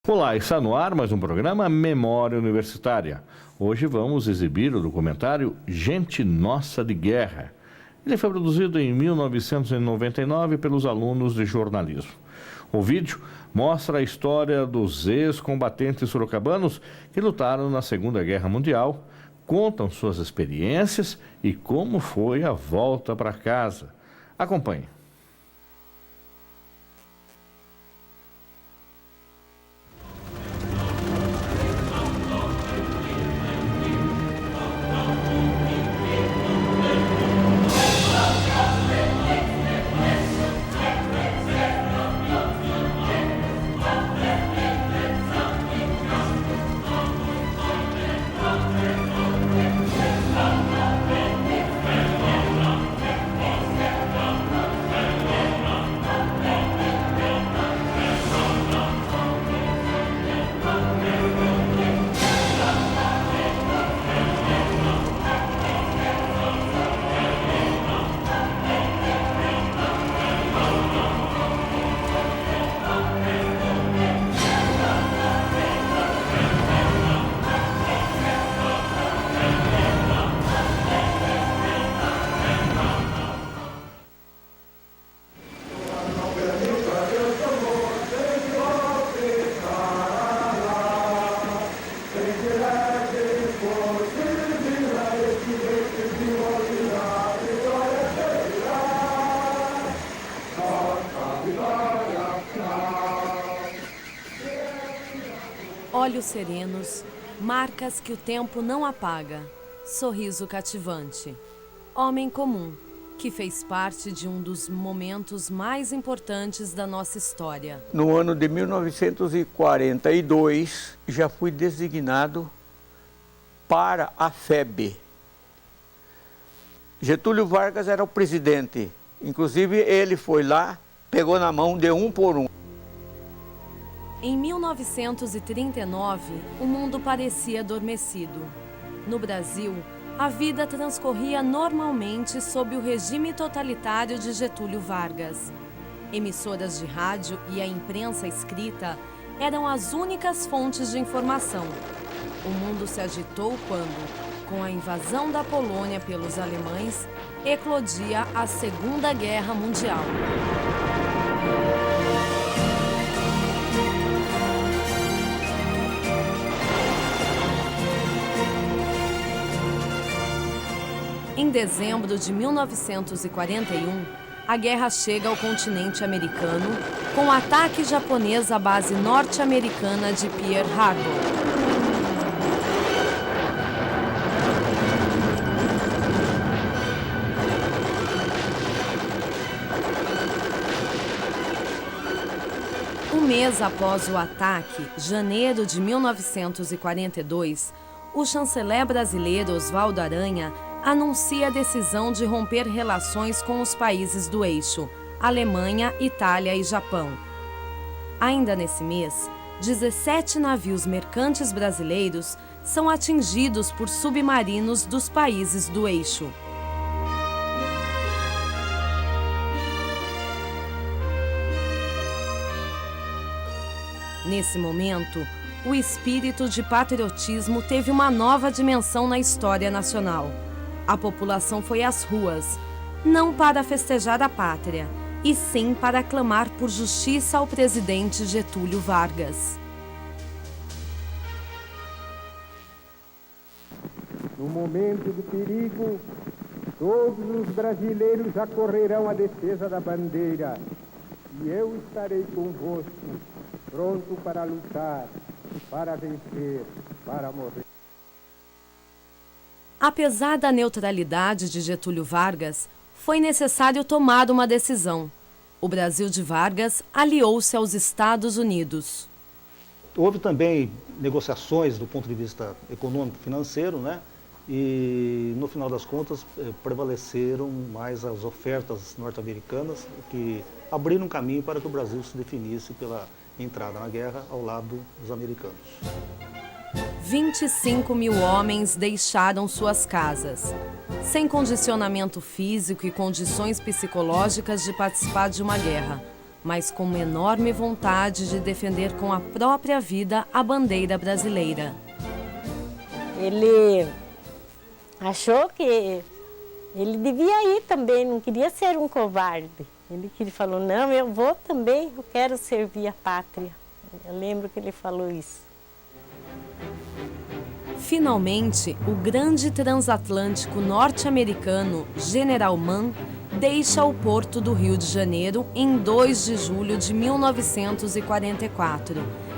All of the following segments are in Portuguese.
Olá, está no ar mais um programa Memória Universitária. Hoje vamos exibir o documentário Gente Nossa de Guerra. Ele foi produzido em 1999 pelos alunos de jornalismo. O vídeo mostra a história dos ex-combatentes sorocabanos que lutaram na Segunda Guerra Mundial, contam suas experiências e como foi a volta para casa. Acompanhe. Olhos serenos, marcas que o tempo não apaga, sorriso cativante. Homem comum, que fez parte de um dos momentos mais importantes da nossa história. No ano de 1942, já fui designado para a FEB. Getúlio Vargas era o presidente, inclusive ele foi lá, pegou na mão de um por um. Em 1939, o mundo parecia adormecido. No Brasil, a vida transcorria normalmente sob o regime totalitário de Getúlio Vargas. Emissoras de rádio e a imprensa escrita eram as únicas fontes de informação. O mundo se agitou quando, com a invasão da Polônia pelos alemães, eclodia a Segunda Guerra Mundial. Em dezembro de 1941, a guerra chega ao continente americano com o ataque japonês à base norte-americana de Pearl Harbor. Um mês após o ataque, janeiro de 1942, o chanceler brasileiro Oswaldo Aranha anuncia a decisão de romper relações com os países do eixo, Alemanha, Itália e Japão. Ainda nesse mês, 17 navios mercantes brasileiros são atingidos por submarinos dos países do eixo. Nesse momento, o espírito de patriotismo teve uma nova dimensão na história nacional. A população foi às ruas, não para festejar a pátria, e sim para clamar por justiça ao presidente Getúlio Vargas. No momento do perigo, todos os brasileiros acorrerão à defesa da bandeira, e eu estarei convosco, pronto para lutar, para vencer, para morrer. Apesar da neutralidade de Getúlio Vargas, foi necessário tomar uma decisão. O Brasil de Vargas aliou-se aos Estados Unidos. Houve também negociações do ponto de vista econômico-financeiro, né? E no final das contas prevaleceram mais as ofertas norte-americanas que abriram um caminho para que o Brasil se definisse pela entrada na guerra ao lado dos americanos. 25 mil homens deixaram suas casas, sem condicionamento físico e condições psicológicas de participar de uma guerra, mas com uma enorme vontade de defender com a própria vida a bandeira brasileira. Ele achou que ele devia ir também, não queria ser um covarde. Ele falou, não, eu vou também, eu quero servir a pátria. Eu lembro que ele falou isso. Finalmente, o grande transatlântico norte-americano General Mann deixa o porto do Rio de Janeiro em 2 de julho de 1944,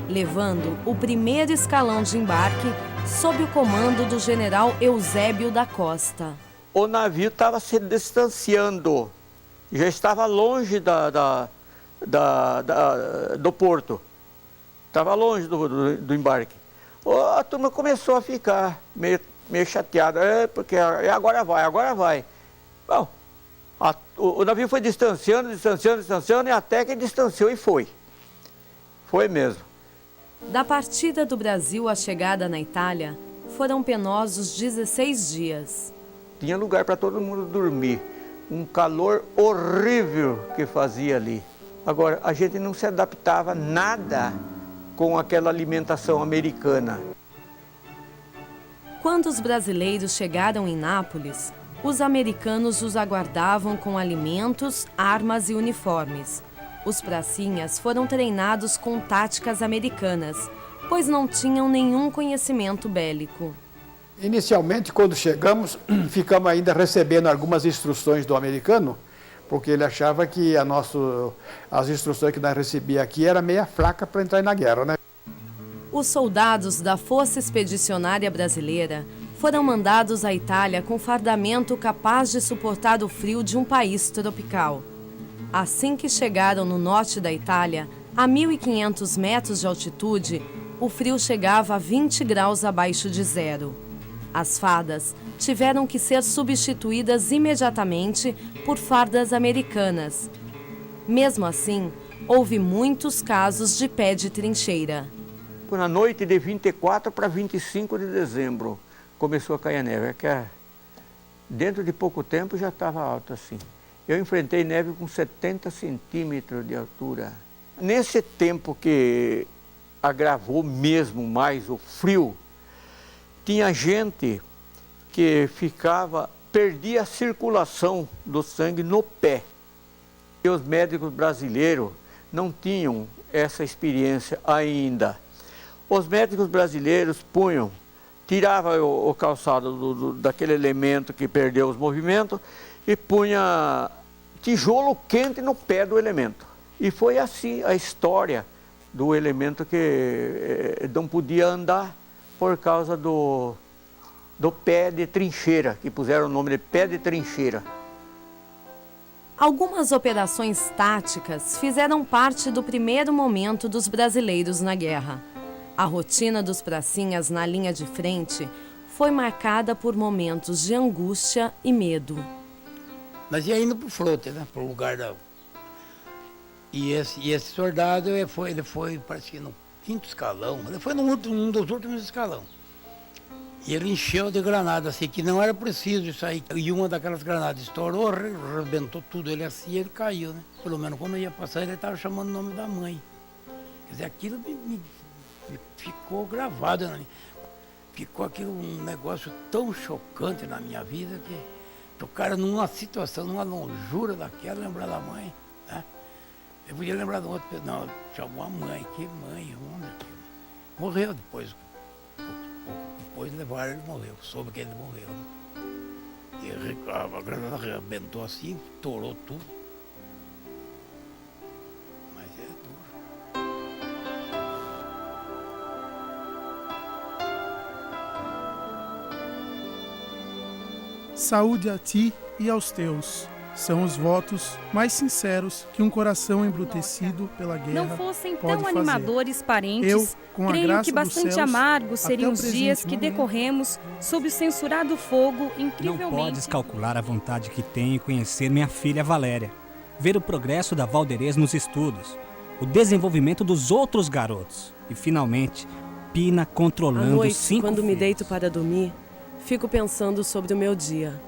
levando o primeiro escalão de embarque sob o comando do general Eusébio da Costa. O navio estava se distanciando, já estava longe do porto, estava longe do embarque. A turma começou a ficar meio chateada, porque agora vai. Bom, o navio foi distanciando, e até que distanciou e foi. Foi mesmo. Da partida do Brasil à chegada na Itália, foram penosos 16 dias. Tinha lugar para todo mundo dormir. Um calor horrível que fazia ali. Agora, a gente não se adaptava nada com aquela alimentação americana. Quando os brasileiros chegaram em Nápoles, os americanos os aguardavam com alimentos, armas e uniformes. Os pracinhas foram treinados com táticas americanas, pois não tinham nenhum conhecimento bélico. Inicialmente, quando chegamos, ficamos ainda recebendo algumas instruções do americano, porque ele achava que as instruções que nós recebíamos aqui eram meia fraca para entrar na guerra, né? Os soldados da Força Expedicionária Brasileira foram mandados à Itália com fardamento capaz de suportar o frio de um país tropical. Assim que chegaram no norte da Itália, a 1.500 metros de altitude, o frio chegava a 20 graus abaixo de zero. As fardas tiveram que ser substituídas imediatamente por fardas americanas. Mesmo assim, houve muitos casos de pé de trincheira. Na noite de 24 para 25 de dezembro começou a cair a neve. Dentro de pouco tempo já estava alto assim. Eu enfrentei neve com 70 centímetros de altura. Nesse tempo que agravou mesmo mais o frio, tinha gente que perdia a circulação do sangue no pé. E os médicos brasileiros não tinham essa experiência ainda. Os médicos brasileiros tiravam o calçado daquele elemento que perdeu os movimentos e punha tijolo quente no pé do elemento. E foi assim a história do elemento que não podia andar por causa do pé de trincheira, que puseram o nome de pé de trincheira. Algumas operações táticas fizeram parte do primeiro momento dos brasileiros na guerra. A rotina dos pracinhas na linha de frente foi marcada por momentos de angústia e medo. Nós ia indo para o flote, né? Para o lugar da... E esse soldado, ele foi, parece que no 5º escalão, ele foi num dos últimos escalão. E ele encheu de granada, assim, que não era preciso isso aí. E uma daquelas granadas estourou, arrebentou tudo ele assim, e ele caiu, né? Pelo menos quando eu ia passar, ele estava chamando o nome da mãe. Quer dizer, aquilo me ficou gravado na minha... Ficou aquilo um negócio tão chocante na minha vida que o cara numa situação, numa longura daquela, lembrar da mãe, né? Eu podia lembrar do outro, não, chamou a mãe, que mãe, onde? Morreu depois. Depois levaram, ele morreu, soube que ele morreu. E a granada arrebentou assim, estourou tudo. Mas é duro. Saúde a ti e aos teus. São os votos mais sinceros que um coração embrutecido pela guerra não fossem pode tão fazer. Animadores, parentes, Eu, com a creio graça que bastante dos céus, amargos seriam até o os dias presente que momento, decorremos sob o censurado fogo, incrivelmente... Não podes calcular a vontade que tenho em conhecer minha filha Valéria, ver o progresso da Valderez nos estudos, o desenvolvimento dos outros garotos e, finalmente, Pina controlando À noite, 5 quando me filhos. deito para dormir, fico pensando sobre o meu dia.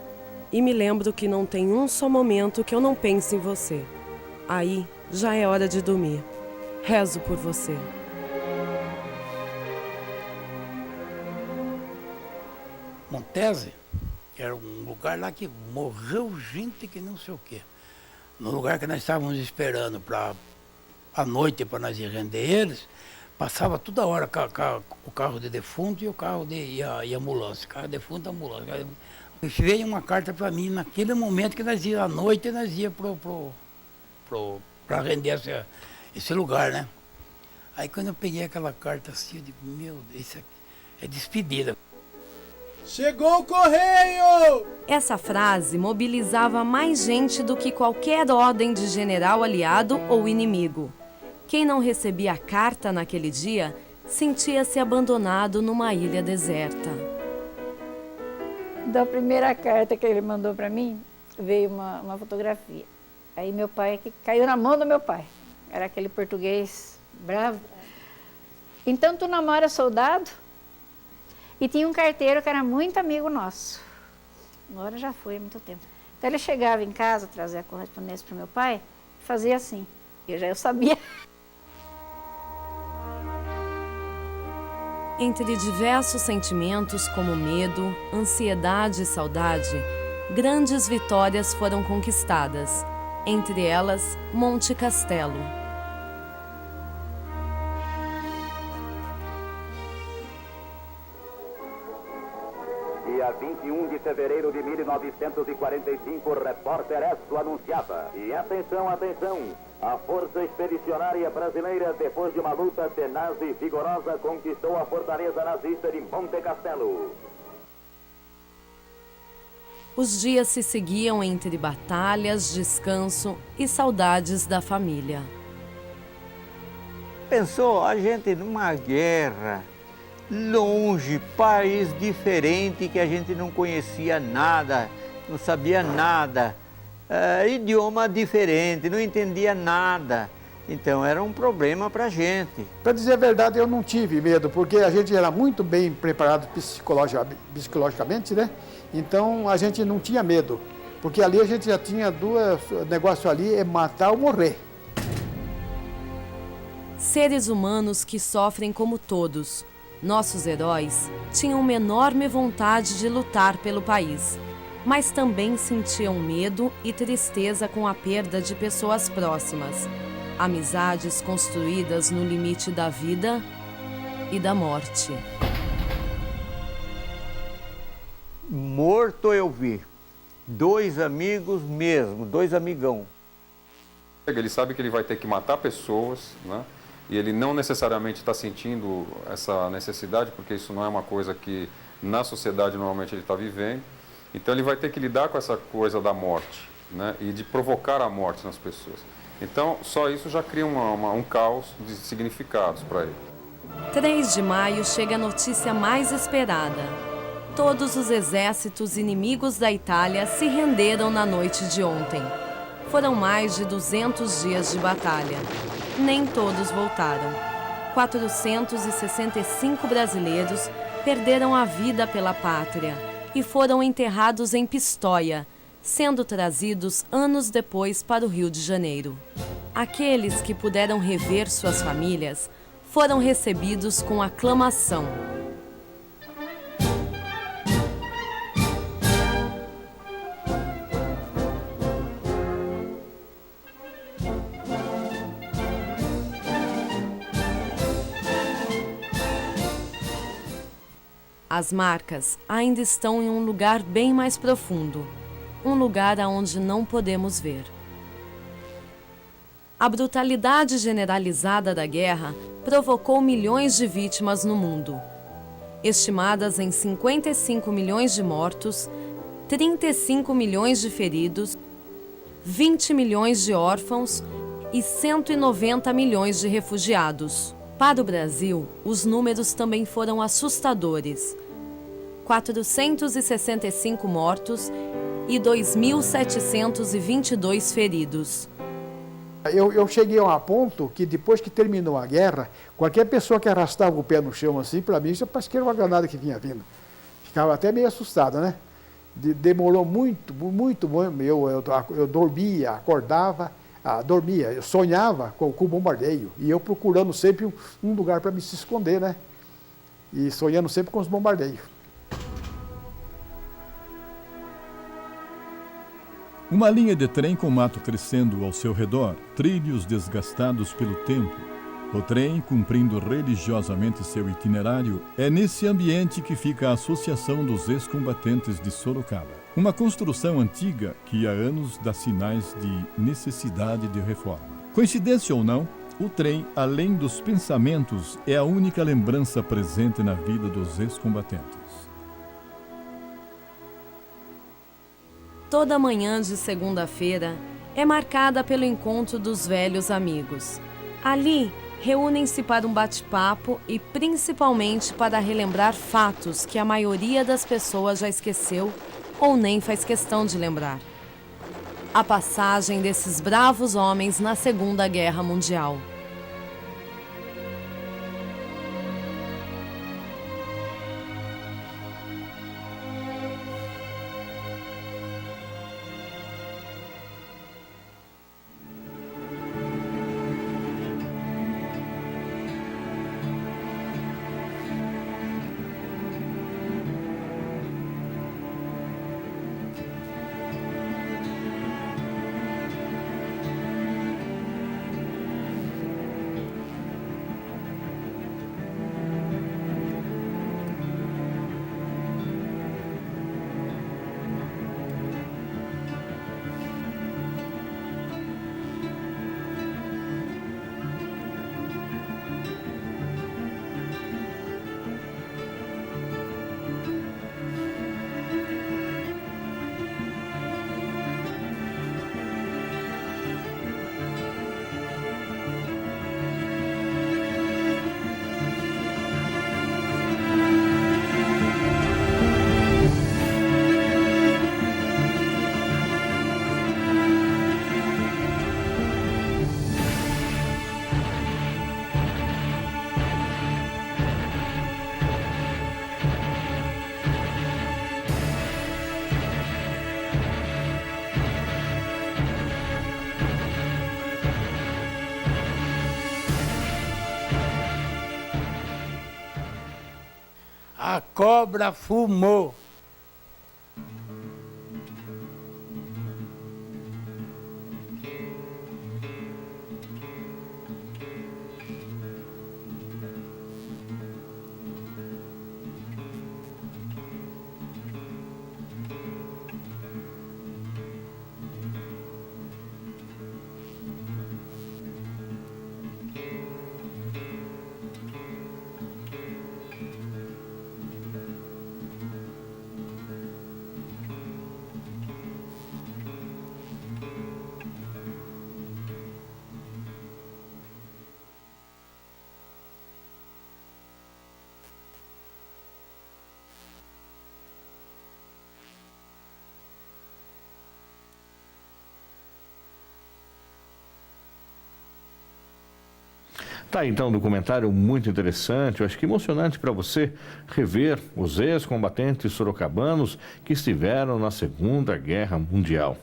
E me lembro que não tem um só momento que eu não pense em você. Aí, Já é hora de dormir. Rezo por você. Montese, que era um lugar lá que morreu gente que não sei o quê. No lugar que nós estávamos esperando para a noite para nós ir render eles, passava toda hora o carro de defunto e o carro e a ambulância. Carro de defunto e ambulância. Veio uma carta para mim naquele momento que nós ia à noite, nós ia para render esse lugar, né? Aí quando eu peguei aquela carta assim, eu digo, meu Deus, isso aqui é despedida. Chegou o correio! Essa frase mobilizava mais gente do que qualquer ordem de general aliado ou inimigo. Quem não recebia a carta naquele dia sentia-se abandonado numa ilha deserta. Da primeira carta que ele mandou para mim, veio uma fotografia. Aí meu pai, que caiu na mão do meu pai. Era aquele português bravo. Então tu namora soldado? E tinha um carteiro que era muito amigo nosso. Agora já foi há muito tempo. Então ele chegava em casa, trazia a correspondência para o meu pai, fazia assim. Eu sabia. Entre diversos sentimentos como medo, ansiedade e saudade, grandes vitórias foram conquistadas. Entre elas, Monte Castelo. Dia 21 de fevereiro de 1945, o repórter Esso anunciava. E atenção, atenção! A Força Expedicionária Brasileira, depois de uma luta tenaz e vigorosa, conquistou a fortaleza nazista de Monte Castelo. Os dias se seguiam entre batalhas, descanso e saudades da família. Pensou a gente numa guerra, longe, país diferente que a gente não conhecia nada, não sabia nada, idioma diferente, não entendia nada. Então era um problema para a gente. Para dizer a verdade, eu não tive medo, porque a gente era muito bem preparado psicologicamente, né? Então a gente não tinha medo, porque ali a gente já tinha o negócio ali é matar ou morrer. Seres humanos que sofrem como todos, nossos heróis tinham uma enorme vontade de lutar pelo país, mas também sentiam medo e tristeza com a perda de pessoas próximas, amizades construídas no limite da vida e da morte. Morto eu vi, 2 amigos mesmo, 2 amigão. Ele sabe que ele vai ter que matar pessoas, né? E ele não necessariamente está sentindo essa necessidade, porque isso não é uma coisa que na sociedade normalmente ele está vivendo. Então ele vai ter que lidar com essa coisa da morte, né? E de provocar a morte nas pessoas. Então só isso já cria um caos de significados para ele. 3 de maio chega a notícia mais esperada. Todos os exércitos inimigos da Itália se renderam na noite de ontem. Foram mais de 200 dias de batalha. Nem todos voltaram. 465 brasileiros perderam a vida pela pátria e foram enterrados em Pistoia, sendo trazidos anos depois para o Rio de Janeiro. Aqueles que puderam rever suas famílias foram recebidos com aclamação. As marcas ainda estão em um lugar bem mais profundo, um lugar aonde não podemos ver. A brutalidade generalizada da guerra provocou milhões de vítimas no mundo, estimadas em 55 milhões de mortos, 35 milhões de feridos, 20 milhões de órfãos e 190 milhões de refugiados. Para o Brasil, os números também foram assustadores. 465 mortos e 2.722 feridos. Eu cheguei a um ponto que depois que terminou a guerra, qualquer pessoa que arrastava o pé no chão assim, para mim, já parecia que era uma granada que vinha vindo. Ficava até meio assustada, né? Demorou muito, eu dormia, acordava, dormia, eu sonhava com o bombardeio, e eu procurando sempre um lugar para me se esconder, né? E sonhando sempre com os bombardeios. Uma linha de trem com mato crescendo ao seu redor, trilhos desgastados pelo tempo. O trem, cumprindo religiosamente seu itinerário, é nesse ambiente que fica a Associação dos Ex-Combatentes de Sorocaba. Uma construção antiga que há anos dá sinais de necessidade de reforma. Coincidência ou não, o trem, além dos pensamentos, é a única lembrança presente na vida dos ex-combatentes. Toda manhã de segunda-feira é marcada pelo encontro dos velhos amigos. Ali, reúnem-se para um bate-papo e principalmente para relembrar fatos que a maioria das pessoas já esqueceu ou nem faz questão de lembrar. A passagem desses bravos homens na Segunda Guerra Mundial. A cobra fumou. Tá, então, um documentário muito interessante, eu acho que emocionante para você rever os ex-combatentes sorocabanos que estiveram na Segunda Guerra Mundial.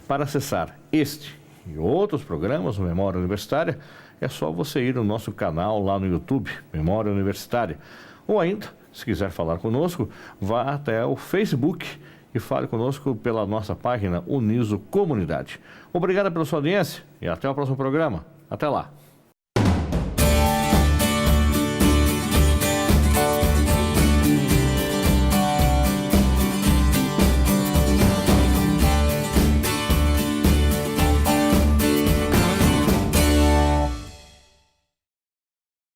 Para acessar este e outros programas do Memória Universitária, é só você ir no nosso canal lá no YouTube, Memória Universitária. Ou ainda, se quiser falar conosco, vá até o Facebook e fale conosco pela nossa página Uniso Comunidade. Obrigado pela sua audiência e até o próximo programa. Até lá.